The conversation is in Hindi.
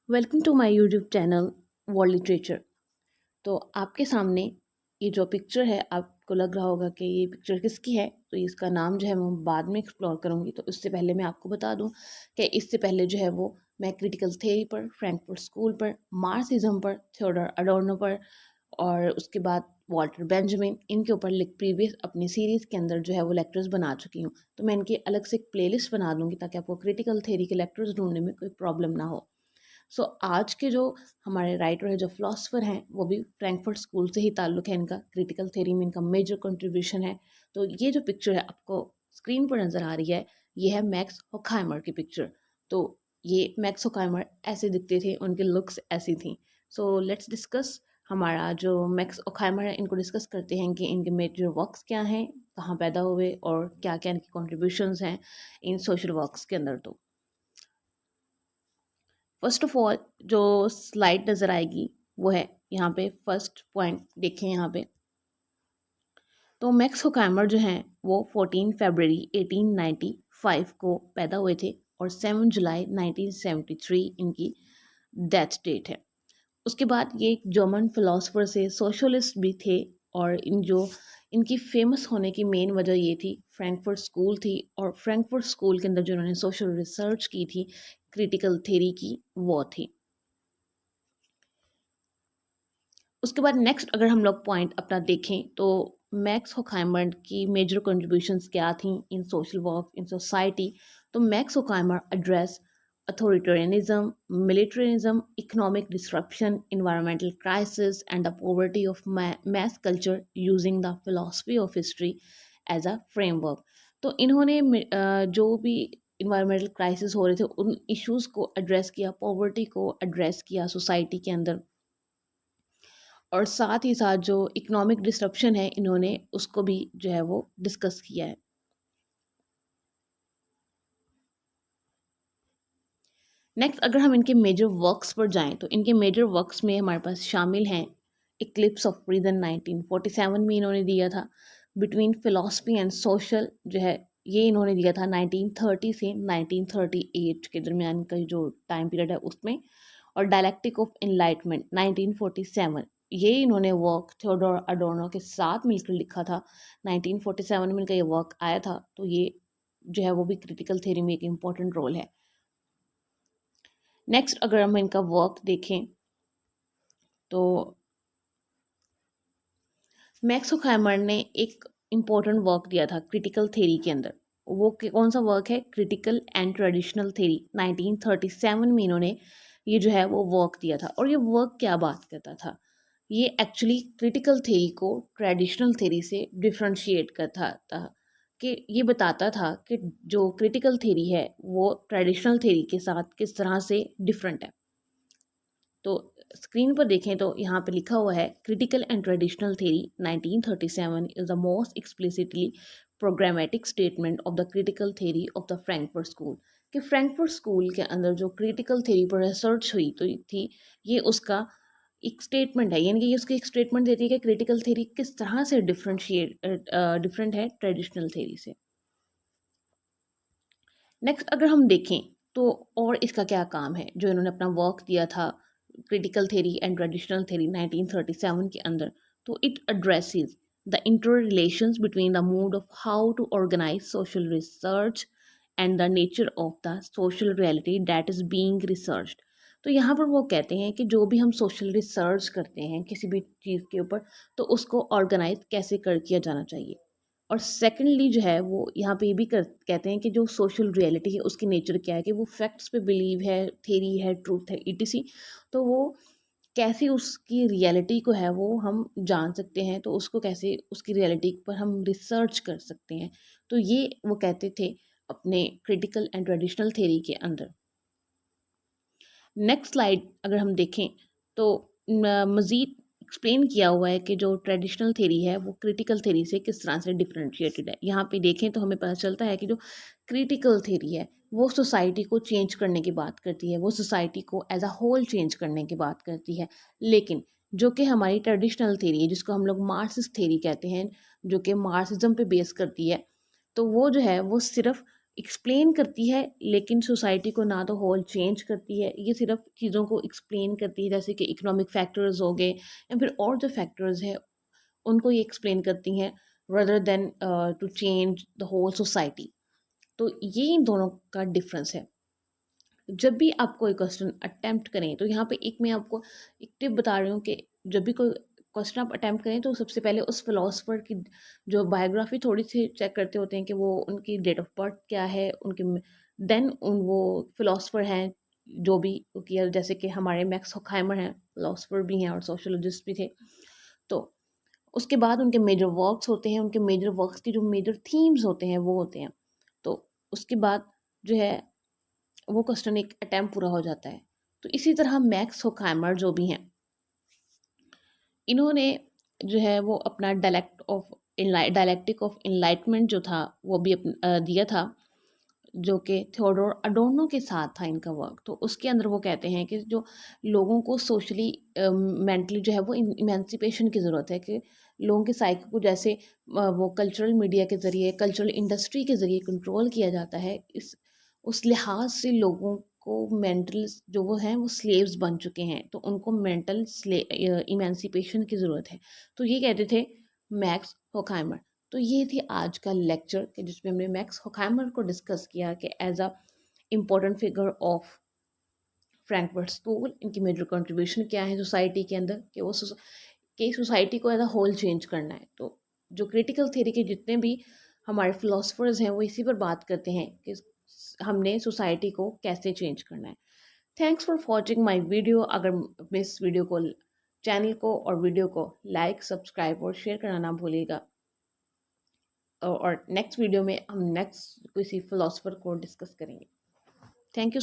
Welcome to my YouTube channel world literature. तो आपके सामने ये जो पिक्चर है, आपको लग रहा होगा कि ये पिक्चर किसकी है। तो इसका नाम जो है मैं बाद में एक्सप्लोर करूँगी। तो उससे पहले मैं आपको बता दूं कि इससे पहले जो है वो मैं क्रिटिकल थ्योरी पर, फ्रैंकफर्ट स्कूल पर, मार्क्सिज्म पर, थियोडोर अडोर्नो पर और उसके बाद वॉल्टर बेंजामिन, इनके ऊपर प्रीवियस अपनी सीरीज़ के अंदर जो है वो लेक्चर्स बना चुकी हूँ। तो मैं इनकी अलग से एक प्लेलिस्ट बना दूँगी ताकि आपको क्रिटिकल थ्योरी के लेक्चर्स ढूंढने में कोई प्रॉब्लम ना हो। आज के जो हमारे राइटर है, जो फिलोसफर हैं, वो भी फ्रैंकफर्ट स्कूल से ही ताल्लुक़ है इनका। क्रिटिकल थ्योरी में इनका मेजर कंट्रीब्यूशन है। तो ये जो पिक्चर है आपको स्क्रीन पर नज़र आ रही है, ये है मैक्स हॉकहाइमर की पिक्चर। तो ये मैक्स हॉकहाइमर ऐसे दिखते थे, उनकी लुक्स ऐसी थी। लेट्स डिस्कस हमारा जो मैक्स हॉकहाइमर है, इनको डिस्कस करते हैं कि इनके मेजर वर्क्स क्या हैं, कहाँ पैदा हुए और क्या क्या इनकी कॉन्ट्रीब्यूशंस हैं इन सोशल वर्क्स के अंदर। तो फर्स्ट ऑफ ऑल जो स्लाइड नज़र आएगी वो है यहाँ पे। फर्स्ट पॉइंट देखें यहाँ पे। तो मैक्स हॉकहाइमर जो हैं वो 14 फरवरी 1895 को पैदा हुए थे और 7 जुलाई 1973 इनकी डेथ डेट है। उसके बाद ये एक जर्मन फिलोसफर से, सोशलिस्ट भी थे। और इनकी फेमस होने की मेन वजह ये थी, फ्रैंकफर्ट स्कूल थी। और फ्रैंकफर्ट स्कूल के अंदर जो उन्होंने सोशल रिसर्च की थी, क्रिटिकल थ्योरी की, वो थी। उसके बाद नेक्स्ट अगर हम लोग पॉइंट अपना देखें तो मैक्स हॉकहाइमर की मेजर कंट्रीब्यूशंस क्या थी in social work, in society. तो Max Horkheimer address authoritarianism, militarism, economic disruption, environmental crisis and the poverty of mass culture using the philosophy of history as a framework. तो इन्होंने जो भी इन्वायरमेंटल क्राइसिस हो रहे थे उन इश्यूज को एड्रेस किया, पॉवर्टी को एड्रेस किया सोसाइटी के अंदर। और साथ ही साथ जो इकोनॉमिक डिस्रप्शन है, इन्होंने उसको भी जो है वो डिस्कस किया है। नेक्स्ट अगर हम इनके मेजर वर्क्स पर जाएं तो इनके मेजर वर्क्स में हमारे पास शामिल हैं इक्लिप्स ऑफ रीजन 1947 में इन्होंने दिया था। बिटवीन फिलोसफी एंड सोशल जो है ये इन्होंने दिया था 1930 से 1938 के दरमियान का जो टाइम पीरियड है उसमें। और डायलेक्टिक ऑफ एनलाइटमेंट 1947, ये इन्होंने वर्क थियोडोर अडोर्नो के साथ मिलकर लिखा था। 1947 में इनका ये वर्क आया था। तो ये जो है वो भी क्रिटिकल थ्योरी में एक इम्पॉर्टेंट रोल है। नेक्स्ट अगर हम इनका वर्क देखें तो मैक्स हॉकहाइमर ने एक इम्पॉर्टेंट वर्क दिया था क्रिटिकल थ्योरी के अंदर। वो कौन सा वर्क है? Critical and traditional theory. 1937 में इन्होंने ये जो है वो वर्क दिया था। और ये वर्क क्या बात करता था? ये एक्चुअली क्रिटिकल थ्योरी को ट्रेडिशनल थ्योरी से डिफ्रेंशिएट करता था। कि ये बताता था कि जो क्रिटिकल थ्योरी है वो ट्रेडिशनल थ्योरी के साथ किस तरह से डिफरेंट है। तो स्क्रीन पर देखें तो यहाँ पे लिखा हुआ है critical and traditional theory 1937 is the most explicitly programmatic statement of the critical theory of the Frankfurt school. कि फ्रैंकफर्ट स्कूल के अंदर जो क्रिटिकल थ्योरी पर रिसर्च हुई तो थी, ये उसका एक स्टेटमेंट है। यानी कि ये उसकी एक स्टेटमेंट देती है कि क्रिटिकल थ्योरी किस तरह से डिफरेंट है ट्रेडिशनल थ्योरी से। नेक्स्ट अगर हम देखें तो और इसका क्या काम है जो इन्होंने अपना वर्क दिया था critical theory and traditional theory 1937 के अंदर। तो it addresses the inter relations between the mood of how to organise social research and the nature of the social reality that is being researched. तो यहाँ पर वो कहते हैं कि जो भी हम सोशल रिसर्च करते हैं किसी भी चीज़ के ऊपर, तो उसको ऑर्गेनाइज कैसे कर किया जाना चाहिए। और सेकेंडली जो है वो यहाँ पे ये भी कहते हैं कि जो सोशल रियलिटी है उसकी नेचर क्या है, कि वो फैक्ट्स पे बिलीव है, थेरी है, ट्रूथ है, ईटीसी। तो वो कैसे उसकी रियलिटी को है वो हम जान सकते हैं, तो उसको कैसे उसकी रियलिटी पर हम रिसर्च कर सकते हैं। तो ये वो कहते थे अपने क्रिटिकल एंड ट्रेडिशनल थेरी के अंदर। नेक्स्ट स्लाइड अगर हम देखें तो मज़ीद एक्सप्लेन किया हुआ है कि जो ट्रेडिशनल थेरी है वो क्रिटिकल थेरी से किस तरह से डिफरेंशिएटेड है। यहाँ पे देखें तो हमें पता चलता है कि जो क्रिटिकल थेरी है वो सोसाइटी को चेंज करने की बात करती है, वो सोसाइटी को एज अ होल चेंज करने की बात करती है। लेकिन जो कि हमारी ट्रेडिशनल थेरी है, जिसको हम लोग मार्क्सिस्ट थेरी कहते हैं, जो कि मार्क्सिज्म पे बेस करती है, तो वो जो है वो सिर्फ एक्सप्लेन करती है, लेकिन सोसाइटी को ना तो होल चेंज करती है, ये सिर्फ चीज़ों को एक्सप्लेन करती है, जैसे कि इकोनॉमिक फैक्टर्स हो गए या फिर और जो फैक्टर्स हैं उनको ये एक्सप्लेन करती हैं, rather than to change the whole society. तो ये इन दोनों का डिफरेंस है। जब भी आप कोई क्वेश्चन अटेम्प्ट करें, तो यहाँ पे एक मैं आपको एक टिप बता रही हूँ कि जब भी कोई क्वेश्चन आप अटेम्प्ट करें तो सबसे पहले उस फिलोसफर की जो बायोग्राफी थोड़ी सी चेक करते होते हैं कि वो उनकी डेट ऑफ बर्थ क्या है, उनके देन उन वो फिलोसफर हैं जो भी किया, जैसे कि हमारे मैक्स हॉकहाइमर हैं, फिलोसफर भी हैं और सोशोलॉजिस्ट भी थे। तो उसके बाद उनके मेजर वर्क्स होते हैं, उनके मेजर वर्क्स की जो मेजर थीम्स होते हैं वो होते हैं। तो उसके बाद जो है वो क्वेश्चन एक अटेम्प्ट पूरा हो जाता है। तो इसी तरह मैक्स होकाइमर जो भी हैं, इन्होंने जो है वो अपना डायलेक्टिक ऑफ इनलाइटमेंट जो था वो भी दिया था, जो कि थियोडोर अडोर्नो के साथ था इनका वर्क। तो उसके अंदर वो कहते हैं कि जो लोगों को सोशली मेंटली जो है वो इमेंसिपेशन की ज़रूरत है, कि लोगों के साइको को जैसे वो कल्चरल मीडिया के ज़रिए, कल्चरल इंडस्ट्री के ज़रिए कंट्रोल किया जाता है, इस उस लिहाज से लोगों को मेंटल जो वो हैं वो स्लेव्स बन चुके हैं, तो उनको मेंटल इमेंसिपेशन की ज़रूरत है। तो ये कहते थे मैक्स होकाइमर। तो ये थी आज का लेक्चर कि जिसमें हमने मैक्स होकाइमर को डिस्कस किया कि as a important figure of Frankfurt school, इनकी मेजर कंट्रीब्यूशन क्या है सोसाइटी के अंदर, कि वो कि सोसाइटी को एज अ होल चेंज करना है। तो जो क्रिटिकल थ्योरी के जितने भी हमारे फिलोसफर्स हैं वो इसी पर बात करते हैं कि हमने सोसाइटी को कैसे चेंज करना है। Thanks for watching my video. अगर अपने इस वीडियो को, चैनल को और वीडियो को लाइक, सब्सक्राइब और शेयर करना ना भूलिएगा। और नेक्स्ट वीडियो में हम नेक्स्ट किसी फिलोसफर को डिस्कस करेंगे। Thank you.